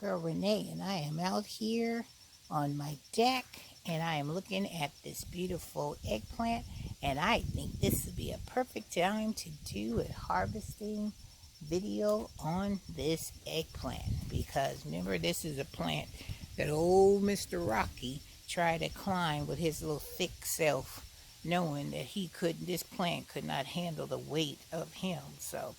your girl Renee, and I am out here on my deck, and I am looking at this beautiful eggplant, and I think this would be a perfect time to do a harvesting video on this eggplant, because remember, this is a plant that old Mr. Rocky tried to climb with his little thick self, knowing that this plant could not handle the weight of him. So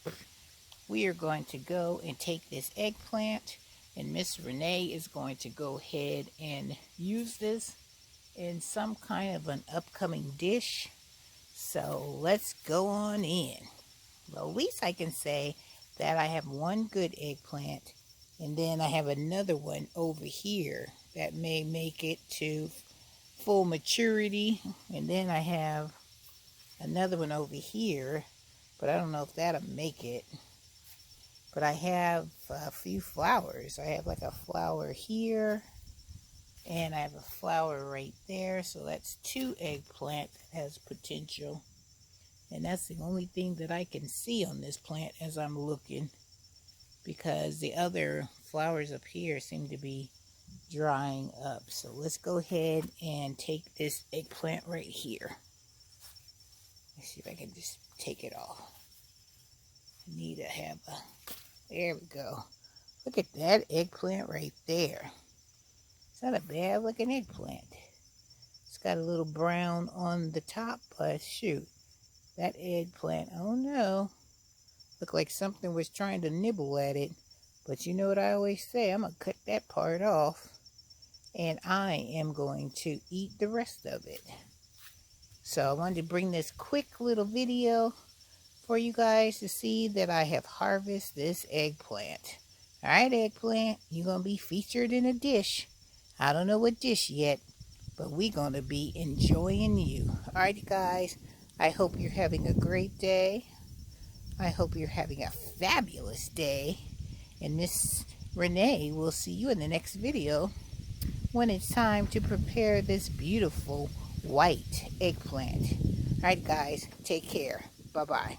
we are going to go and take this eggplant, and Miss Renee is going to go ahead and use this in some kind of an upcoming dish. So let's go on in. Well, at least I can say that I have one good eggplant, and then I have another one over here that may make it to full maturity, and then I have another one over here, but I don't know if that'll make it. But I have a few flowers. I have like a flower here, and I have a flower right there. So that's 2 eggplant that has potential. And that's the only thing that I can see on this plant as I'm looking, because the other flowers up here seem to be drying up. So let's go ahead and take this eggplant right here. Let's see if I can just take it off. I need to have a... There we go. Look at that eggplant right there. It's not a bad looking eggplant. It's got a little brown on the top, but shoot, that eggplant, oh no. Looked like something was trying to nibble at it. But you know what I always say, I'm going to cut that part off, and I am going to eat the rest of it. So I wanted to bring this quick little video for you guys to see that I have harvested this eggplant. Alright, eggplant, you're going to be featured in a dish. I don't know what dish yet, but we're going to be enjoying you. Alright, guys, I hope you're having a great day. I hope you're having a fabulous day. And Miss Renee will see you in the next video when it's time to prepare this beautiful white eggplant. Alright, guys, take care. Bye-bye.